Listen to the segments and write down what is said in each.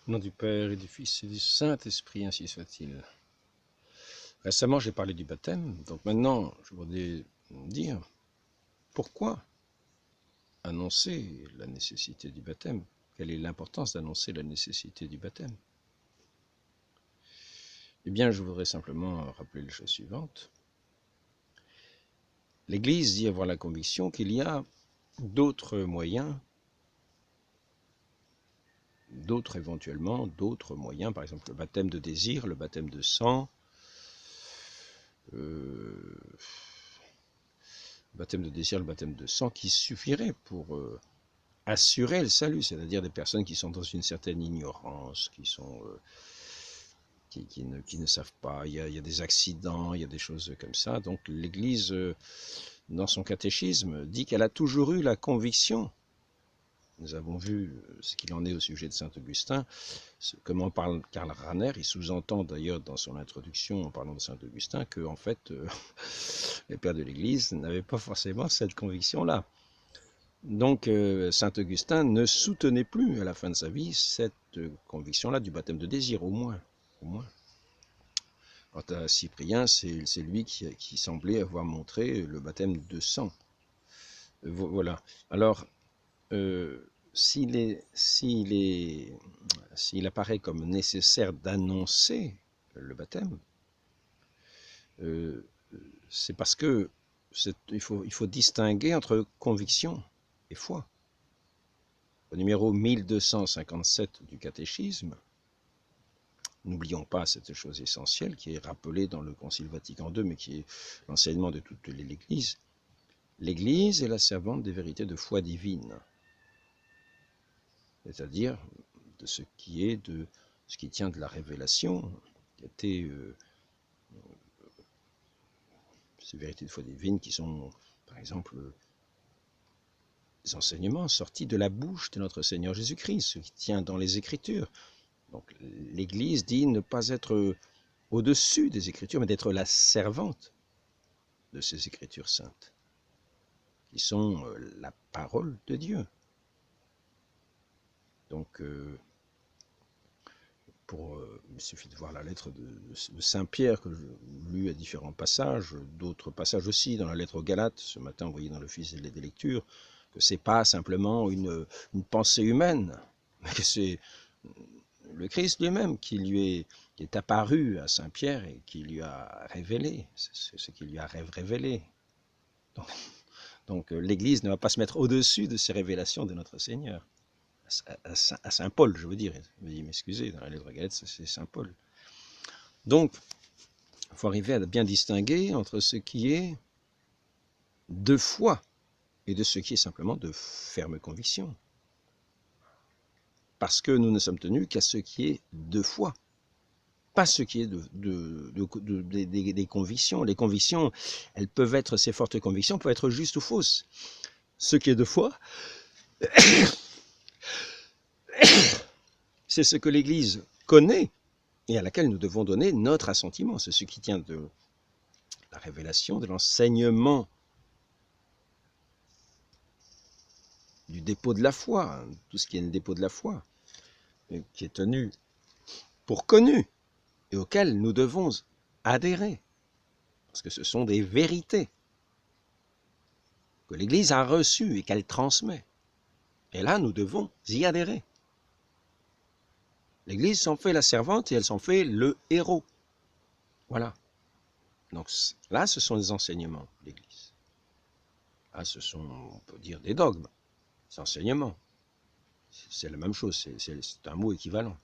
Au nom du Père et du Fils et du Saint-Esprit, ainsi soit-il. Récemment, j'ai parlé du baptême, donc maintenant, je voudrais dire pourquoi annoncer la nécessité du baptême. Quelle est l'importance d'annoncer la nécessité du baptême? Eh bien, je voudrais simplement rappeler les choses suivantes. L'Église dit avoir la conviction qu'il y a d'autres moyens, éventuellement, d'autres moyens, par exemple le baptême de désir, le baptême de sang, le baptême de désir, le baptême de sang, qui suffirait pour assurer le salut, c'est-à-dire des personnes qui sont dans une certaine ignorance, qui ne savent pas, il y a des accidents, il y a des choses comme ça. Donc l'Église, dans son catéchisme, dit qu'elle a toujours eu la conviction. Nous avons vu ce qu'il en est au sujet de saint Augustin, comment parle Karl Rahner, il sous-entend d'ailleurs dans son introduction en parlant de saint Augustin que en fait les pères de l'Église n'avaient pas forcément cette conviction-là. Donc saint Augustin ne soutenait plus à la fin de sa vie cette conviction-là du baptême de désir, au moins. Quant à Cyprien, c'est lui qui semblait avoir montré le baptême de sang. Voilà. Alors, s'il apparaît comme nécessaire d'annoncer le baptême, c'est parce que il faut distinguer entre conviction et foi. Au numéro 1257 du catéchisme, n'oublions pas cette chose essentielle qui est rappelée dans le Concile Vatican II, mais qui est l'enseignement de toute l'Église. L'Église est la servante des vérités de foi divine, c'est-à-dire de ce qui tient de la révélation, qui a été ces vérités de foi divine qui sont, par exemple, des enseignements sortis de la bouche de notre Seigneur Jésus-Christ, ce qui tient dans les Écritures. Donc l'Église dit ne pas être au-dessus des Écritures, mais d'être la servante de ces Écritures saintes, qui sont la parole de Dieu. Donc, il suffit de voir la lettre de Saint Pierre que j'ai lue à différents passages, d'autres passages aussi dans la lettre aux Galates, ce matin vous voyez dans l'office des lectures, que ce n'est pas simplement une pensée humaine, mais que c'est le Christ lui-même qui est apparu à Saint Pierre et qui lui a révélé, c'est ce qui lui a révélé. Donc l'Église ne va pas se mettre au-dessus de ces révélations de notre Seigneur. À Saint Paul, je veux dire. Veuillez m'excuser, dans la lettre aux Galates, c'est Saint Paul. Donc, il faut arriver à bien distinguer entre ce qui est de foi et de ce qui est simplement de ferme conviction. Parce que nous ne sommes tenus qu'à ce qui est de foi, pas ce qui est des convictions. Les convictions, elles peuvent être, ces fortes convictions peuvent être justes ou fausses. Ce qui est de foi, c'est ce que l'Église connaît et à laquelle nous devons donner notre assentiment. C'est ce qui tient de la révélation, de l'enseignement, du dépôt de la foi, tout ce qui est le dépôt de la foi, qui est tenu pour connu et auquel nous devons adhérer, parce que ce sont des vérités que l'Église a reçues et qu'elle transmet. Et là, nous devons y adhérer. L'Église s'en fait la servante et elle s'en fait le héros. Voilà. Donc là, ce sont les enseignements de l'Église. Là, ce sont, on peut dire, des dogmes, des enseignements. C'est la même chose, c'est un mot équivalent.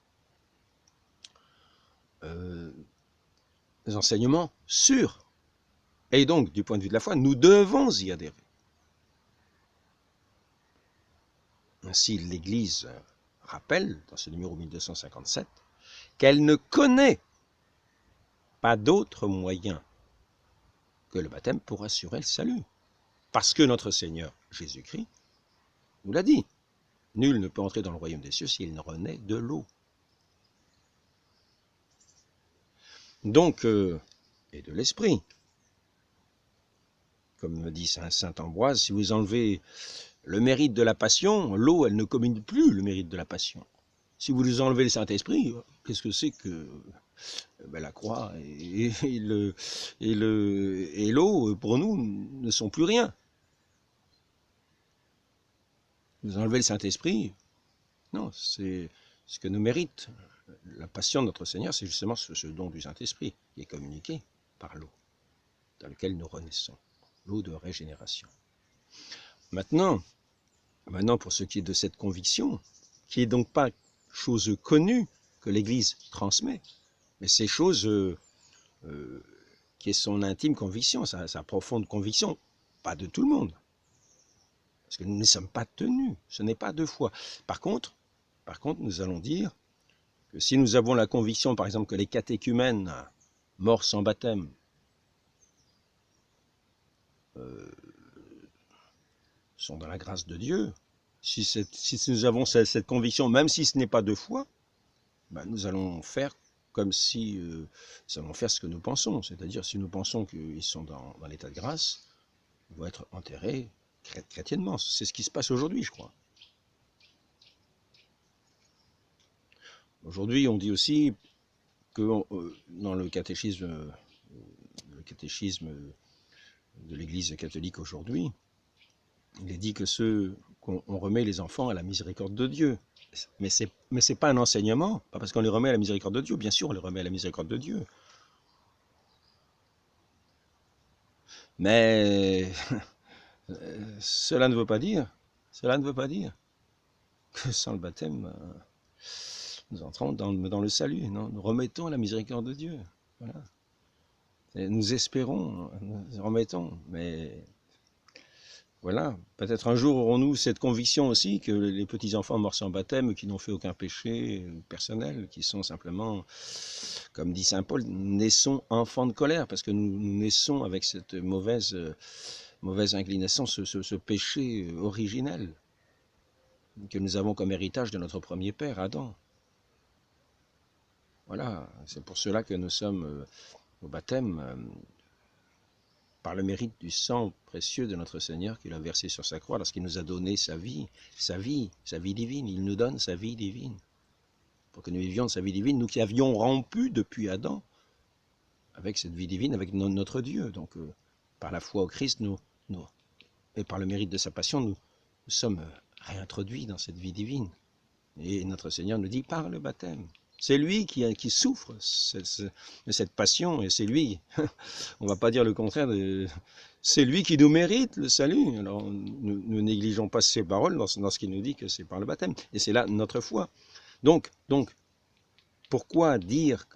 Des enseignements sûrs. Et donc, du point de vue de la foi, nous devons y adhérer. Ainsi, l'Église rappelle, dans ce numéro 1257, qu'elle ne connaît pas d'autre moyen que le baptême pour assurer le salut. Parce que notre Seigneur Jésus-Christ nous l'a dit. Nul ne peut entrer dans le royaume des cieux s'il ne renaît de l'eau. Donc, et de l'esprit. Comme me dit saint Ambroise, si vous enlevez le mérite de la passion, l'eau, elle ne communique plus le mérite de la passion. Si vous nous enlevez le Saint-Esprit, qu'est-ce que c'est que la croix et l'eau, pour nous, ne sont plus rien. Vous enlevez le Saint-Esprit, non, c'est ce que nous mérite. La passion de notre Seigneur, c'est justement ce don du Saint-Esprit qui est communiqué par l'eau, dans lequel nous renaissons, l'eau de régénération. Maintenant, pour ce qui est de cette conviction, qui n'est donc pas chose connue que l'Église transmet, mais c'est chose qui est son intime conviction, sa profonde conviction, pas de tout le monde. Parce que nous ne sommes pas tenus, ce n'est pas deux fois. Par contre, nous allons dire que si nous avons la conviction, par exemple, que les catéchumènes morts sans baptême sont dans la grâce de Dieu, si nous avons cette conviction, même si ce n'est pas deux fois, nous allons faire comme si nous allons faire ce que nous pensons. C'est-à-dire, si nous pensons qu'ils sont dans l'état de grâce, ils vont être enterrés chrétiennement. C'est ce qui se passe aujourd'hui, je crois. Aujourd'hui, on dit aussi que dans le catéchisme de l'Église catholique aujourd'hui, il est dit que qu'on remet les enfants à la miséricorde de Dieu. Mais c'est pas un enseignement, pas parce qu'on les remet à la miséricorde de Dieu. Bien sûr, on les remet à la miséricorde de Dieu. Mais cela ne veut pas dire que sans le baptême, nous entrons dans le salut. Non, nous remettons à la miséricorde de Dieu. Voilà. Et nous espérons, nous remettons, mais voilà, peut-être un jour aurons-nous cette conviction aussi que les petits-enfants morts sans baptême, qui n'ont fait aucun péché personnel, qui sont simplement, comme dit saint Paul, naissons enfants de colère, parce que nous naissons avec cette mauvaise inclination, ce péché originel que nous avons comme héritage de notre premier père, Adam. Voilà, c'est pour cela que nous sommes au baptême, par le mérite du sang précieux de notre Seigneur qu'il a versé sur sa croix lorsqu'il nous a donné sa vie divine. Il nous donne sa vie divine. Pour que nous vivions de sa vie divine, nous qui avions rompu depuis Adam avec cette vie divine, avec notre Dieu. Donc, par la foi au Christ, et par le mérite de sa passion, nous sommes réintroduits dans cette vie divine. Et notre Seigneur nous dit par le baptême. C'est lui qui souffre de cette passion, et c'est lui, on ne va pas dire le contraire, c'est lui qui nous mérite le salut. Alors nous négligeons pas ces paroles dans ce qu'il nous dit que c'est par le baptême, et c'est là notre foi. Donc pourquoi dire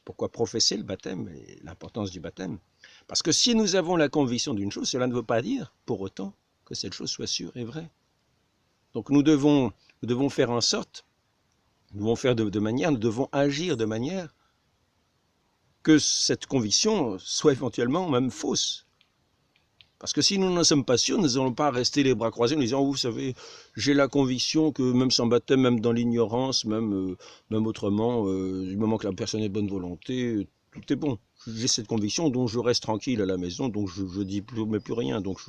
pourquoi professer le baptême et l'importance du baptême? Parce que si nous avons la conviction d'une chose, cela ne veut pas dire pour autant que cette chose soit sûre et vraie. Donc nous devons faire en sorte, nous devons agir de manière que cette conviction soit éventuellement même fausse. Parce que si nous n'en sommes pas sûrs, nous n'allons pas rester les bras croisés en disant, vous savez, j'ai la conviction que même sans baptême, même dans l'ignorance, même autrement, du moment que la personne est de bonne volonté, tout est bon. J'ai cette conviction, donc je reste tranquille à la maison, donc je dis plus rien, donc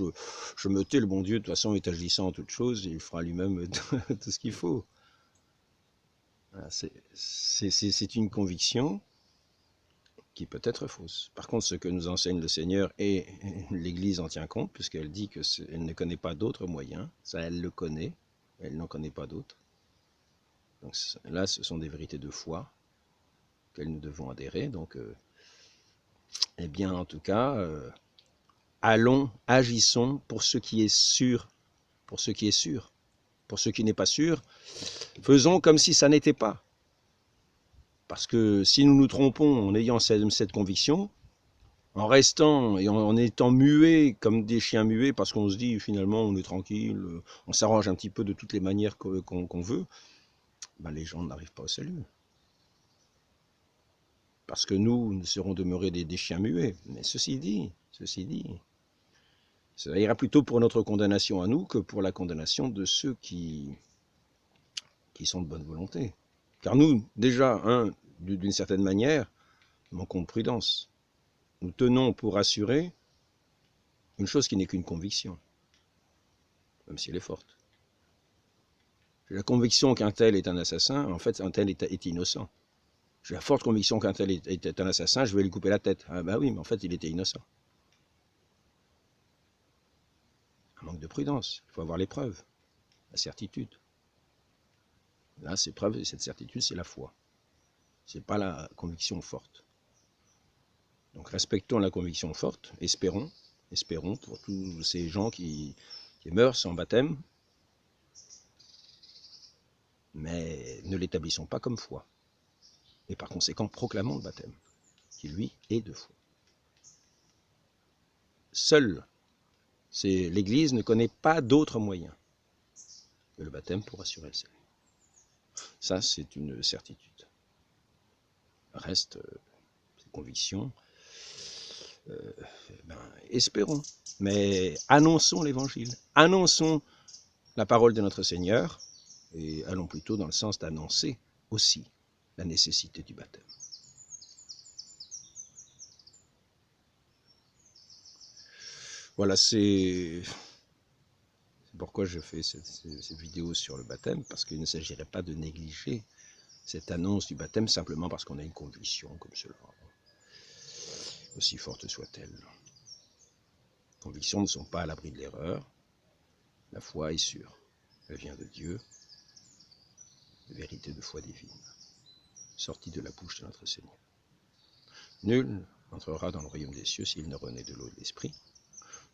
je me tais, le bon Dieu de toute façon est agissant en toutes choses, et il fera lui-même tout ce qu'il faut. C'est une conviction qui peut être fausse. Par contre, ce que nous enseigne le Seigneur, et l'Église en tient compte, puisqu'elle dit qu'elle ne connaît pas d'autres moyens, ça elle le connaît, elle n'en connaît pas d'autres. Donc là, ce sont des vérités de foi auxquelles nous devons adhérer. Donc, eh bien, en tout cas, agissons pour ce qui est sûr, pour ce qui est sûr. Pour ce qui n'est pas sûr, faisons comme si ça n'était pas. Parce que si nous nous trompons en ayant cette conviction, en restant et en étant muets comme des chiens muets, parce qu'on se dit finalement on est tranquille, on s'arrange un petit peu de toutes les manières qu'on veut, les gens n'arrivent pas au salut. Parce que nous serons demeurés des chiens muets. Mais ceci dit, ça ira plutôt pour notre condamnation à nous que pour la condamnation de ceux qui sont de bonne volonté. Car nous, déjà, d'une certaine manière, manquons de prudence. Nous tenons pour assurer une chose qui n'est qu'une conviction, même si elle est forte. J'ai la conviction qu'un tel est un assassin, en fait un tel est innocent. J'ai la forte conviction qu'un tel est un assassin, je vais lui couper la tête. Ah bah oui, mais en fait il était innocent. Un manque de prudence, il faut avoir les preuves, la certitude. Là, ces preuves et cette certitude, c'est la foi. C'est pas la conviction forte. Donc respectons la conviction forte, espérons pour tous ces gens qui meurent sans baptême, mais ne l'établissons pas comme foi. Et par conséquent, proclamons le baptême, qui lui est de foi. Seule l'Église ne connaît pas d'autre moyen que le baptême pour assurer le salut. Ça, c'est une certitude. Reste ces convictions. Espérons, mais annonçons l'Évangile, annonçons la parole de notre Seigneur, et allons plutôt dans le sens d'annoncer aussi la nécessité du baptême. Voilà, c'est pourquoi je fais cette vidéo sur le baptême, parce qu'il ne s'agirait pas de négliger cette annonce du baptême simplement parce qu'on a une conviction comme cela, aussi forte soit-elle. Les convictions ne sont pas à l'abri de l'erreur, la foi est sûre, elle vient de Dieu, vérité de foi divine, sortie de la bouche de notre Seigneur. Nul n'entrera dans le royaume des cieux s'il ne renaît de l'eau et de l'esprit.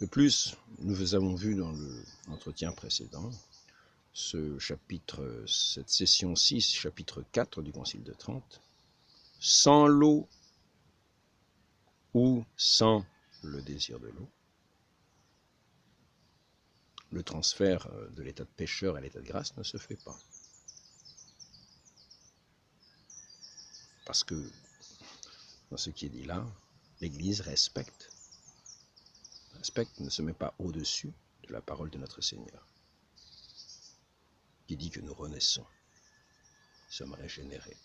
De plus, nous avons vu dans l'entretien précédent, cette session 6, chapitre 4 du Concile de Trente, sans l'eau ou sans le désir de l'eau, le transfert de l'état de pécheur à l'état de grâce ne se fait pas. Parce que, dans ce qui est dit là, l'Église respecte, ne se met pas au-dessus de la parole de notre Seigneur, qui dit que nous renaissons, nous sommes régénérés,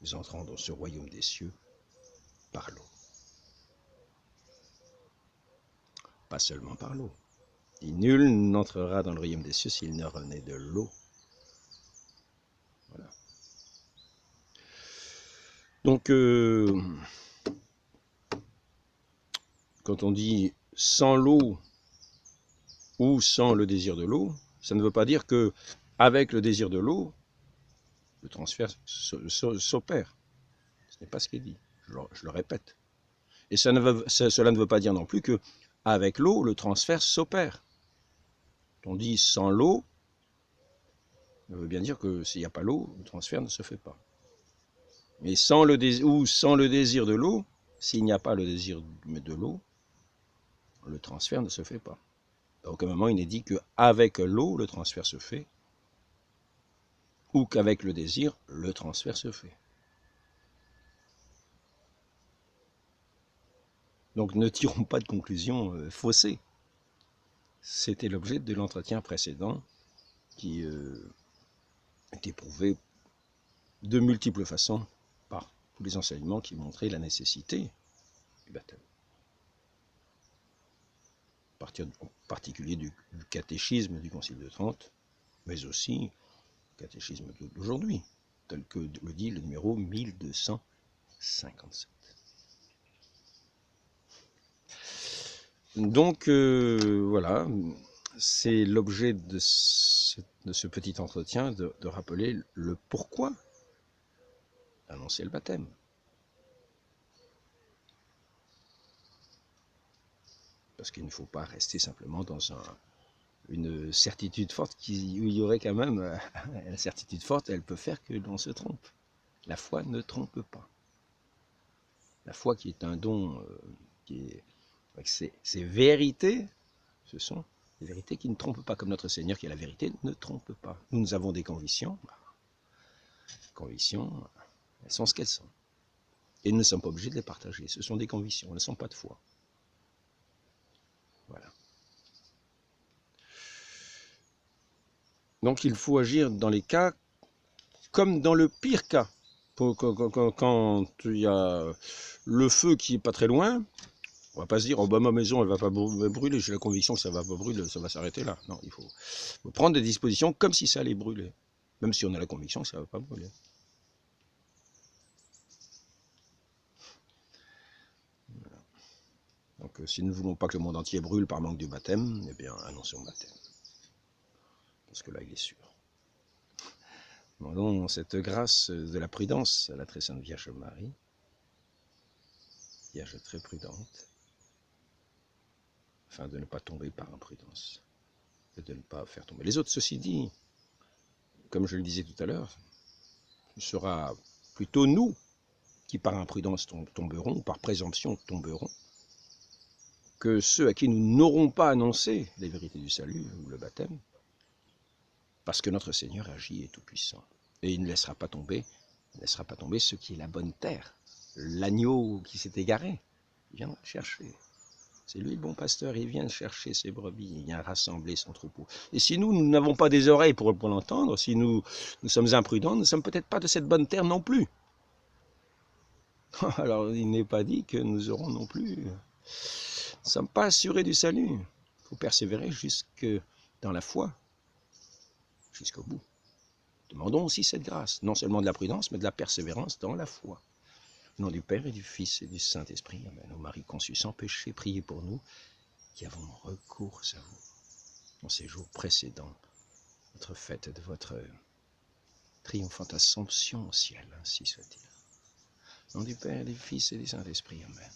nous entrons dans ce royaume des cieux par l'eau. Pas seulement par l'eau. Et nul n'entrera dans le royaume des cieux s'il ne renaît de l'eau. Voilà. Donc, quand on dit sans l'eau ou sans le désir de l'eau, ça ne veut pas dire que avec le désir de l'eau, le transfert s'opère. Ce n'est pas ce qui est dit. Je le répète. Et cela ne veut pas dire non plus que avec l'eau, le transfert s'opère. On dit sans l'eau, ça veut bien dire que s'il n'y a pas l'eau, le transfert ne se fait pas. Mais sans le désir de l'eau, s'il n'y a pas le désir de l'eau, le transfert ne se fait pas. À aucun moment il n'est dit qu'avec l'eau, le transfert se fait, ou qu'avec le désir, le transfert se fait. Donc ne tirons pas de conclusions faussées. C'était l'objet de l'entretien précédent qui était prouvé de multiples façons par tous les enseignements qui montraient la nécessité du baptême. En particulier du catéchisme du Concile de Trente, mais aussi le catéchisme d'aujourd'hui, tel que le dit le numéro 1257. Donc voilà, c'est l'objet de ce petit entretien de rappeler le pourquoi annoncer le baptême. Parce qu'il ne faut pas rester simplement dans une certitude forte où il y aurait quand même, la certitude forte, elle peut faire que l'on se trompe. La foi ne trompe pas. La foi qui est un don, avec ses vérités, ce sont des vérités qui ne trompent pas, comme notre Seigneur qui est la vérité ne trompe pas. Nous avons des convictions. Les convictions, elles sont ce qu'elles sont. Et nous ne sommes pas obligés de les partager. Ce sont des convictions, elles ne sont pas de foi. Voilà. Donc il faut agir dans les cas comme dans le pire cas. Quand il y a le feu qui n'est pas très loin, On va pas se dire, oh bah ma maison elle va pas brûler, j'ai la conviction que ça va pas brûler, ça va s'arrêter là. Non, il faut prendre des dispositions comme si ça allait brûler, même si on a la conviction que ça va pas brûler. Voilà. Donc si nous ne voulons pas que le monde entier brûle par manque de baptême, eh bien annonçons le baptême. Parce que là il est sûr. Demandons cette grâce de la prudence à la très sainte Vierge Marie, Vierge très prudente, afin de ne pas tomber par imprudence, et de ne pas faire tomber les autres. Ceci dit, comme je le disais tout à l'heure, ce sera plutôt nous qui par imprudence tomberont, par présomption tomberont, que ceux à qui nous n'aurons pas annoncé les vérités du salut ou le baptême, parce que notre Seigneur agit et est tout-puissant. Et il ne laissera pas tomber ce qui est la bonne terre, l'agneau qui s'est égaré. Il vient chercher. C'est lui le bon pasteur, il vient chercher ses brebis, il vient rassembler son troupeau. Et si nous n'avons pas des oreilles pour l'entendre, si nous sommes imprudents, nous ne sommes peut-être pas de cette bonne terre non plus. Alors il n'est pas dit que nous aurons non plus. Nous ne sommes pas assurés du salut. Il faut persévérer jusque dans la foi, jusqu'au bout. Demandons aussi cette grâce, non seulement de la prudence, mais de la persévérance dans la foi. Au nom du Père et du Fils et du Saint-Esprit, amen. Ô Marie conçue sans péché, priez pour nous qui avons recours à vous dans ces jours précédents, votre fête de votre triomphante assomption au ciel, ainsi soit-il. Au nom du Père, du Fils et du Saint-Esprit, amen.